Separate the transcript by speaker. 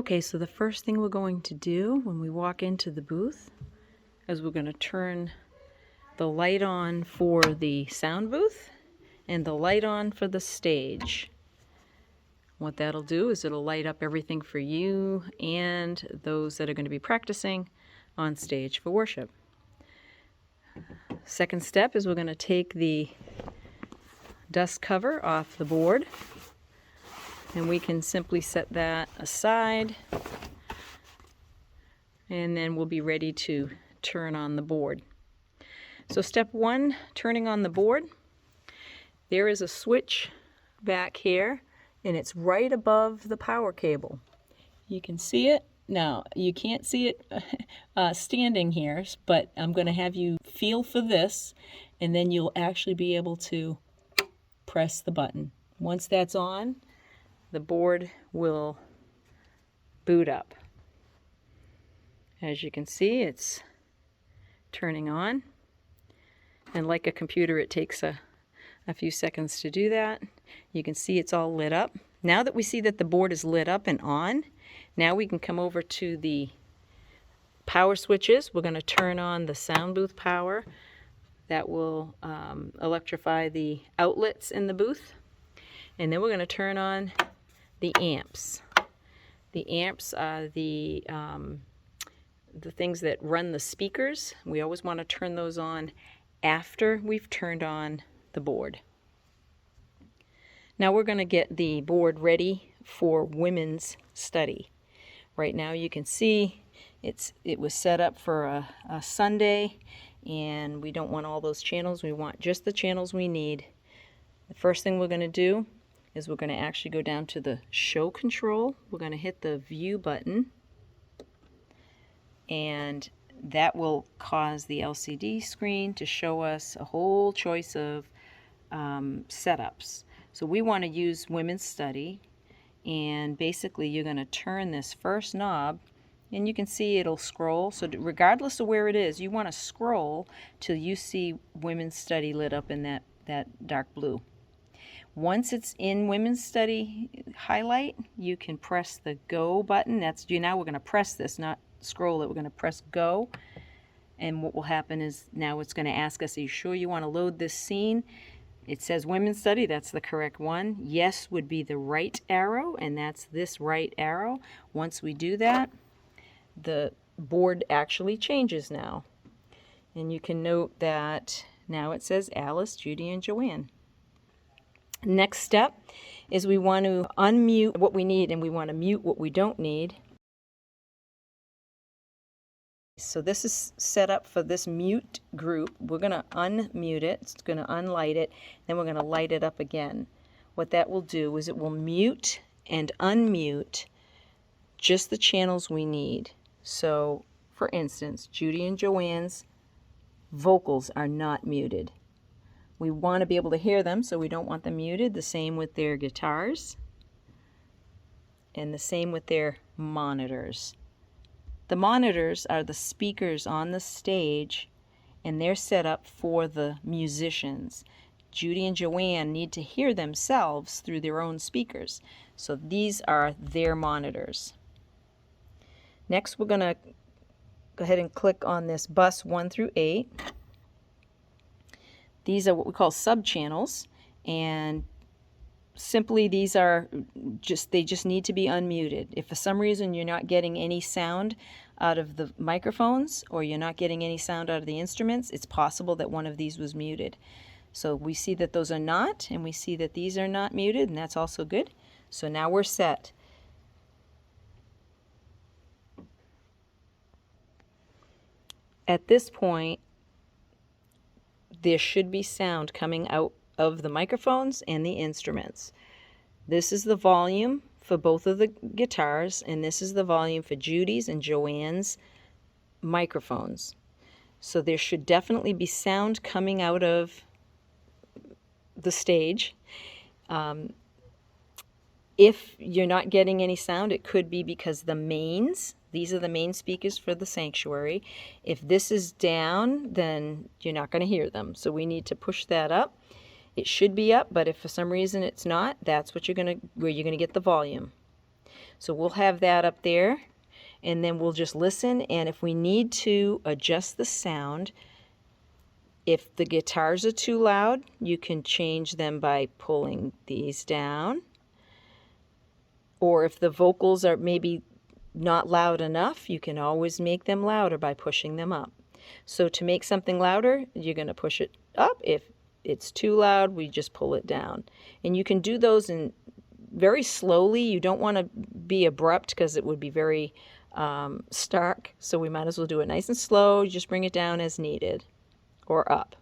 Speaker 1: Okay, so the first thing we're going to do when we walk into the booth is we're going to turn the light on for the sound booth and the light on for the stage. What that'll do is it'll light up everything for you and those that are going to be practicing on stage for worship. Second step is we're going to take the dust cover off the board, and we can simply set that aside, and then we'll be ready to turn on the board. So step one, turning on the board. There is a switch back here, and it's right above the power cable. You can see it. Now, you can't see it standing here, but I'm going to have you feel for this, and then you'll actually be able to press the button. Once that's on, the board will boot up. As you can see, it's turning on. And like a computer, it takes a few seconds to do that. You can see it's all lit up. Now that we see that the board is lit up and on, now we can come over to the power switches. We're going to turn on the sound booth power. That will electrify the outlets in the booth. And then we're going to turn on the amps. The amps are the things that run the speakers. We always want to turn those on after we've turned on the board. Now we're going to get the board ready for women's study. Right now you can see it was set up for a Sunday, and we don't want all those channels. We want just the channels we need. The first thing we're going to do is we're going to actually go down to the show control. We're going to hit the view button, and that will cause the LCD screen to show us a whole choice of setups. So we want to use women's study, and basically you're going to turn this first knob, and you can see it'll scroll. So regardless of where it is, you want to scroll till you see women's study lit up in that dark blue. Once it's in women's study highlight, you can press the go button. Now we're going to press this, not scroll it. We're going to press go, and what will happen is now it's going to ask us, are you sure you want to load this scene? It says women's study. That's the correct one. Yes would be the right arrow, and that's this right arrow. Once we do that, the board actually changes now, and you can note that now it says Alice, Judy, and Joanne. Next step is we want to unmute what we need, and we want to mute what we don't need. So this is set up for this mute group. We're going to unmute it. It's going to unlight it. Then we're going to light it up again. What that will do is it will mute and unmute just the channels we need. So, for instance, Judy and Joanne's vocals are not muted. We want to be able to hear them, so we don't want them muted. The same with their guitars, and the same with their monitors. The monitors are the speakers on the stage, and they're set up for the musicians. Judy and Joanne need to hear themselves through their own speakers, so these are their monitors. Next, we're going to go ahead and click on this bus 1 through 8. These are what we call sub-channels, and simply these are they just need to be unmuted. If for some reason you're not getting any sound out of the microphones, or you're not getting any sound out of the instruments, it's possible that one of these was muted. So we see that those are not, and we see that these are not muted, and that's also good. So now we're set. At this point, there should be sound coming out of the microphones and the instruments. This is the volume for both of the guitars, and this is the volume for Judy's and Joanne's microphones. So there should definitely be sound coming out of the stage. If you're not getting any sound, it could be because the mains, these are the main speakers for the sanctuary. If this is down, then you're not going to hear them. So we need to push that up. It should be up, but if for some reason it's not, that's where you're going to get the volume. So we'll have that up there, and then we'll just listen, and if we need to adjust the sound, if the guitars are too loud, you can change them by pulling these down. Or if the vocals are maybe not loud enough, you can always make them louder by pushing them up. So to make something louder, you're going to push it up. If it's too loud, we just pull it down. And you can do those in very slowly. You don't want to be abrupt because it would be very stark. So we might as well do it nice and slow. Just bring it down as needed or up.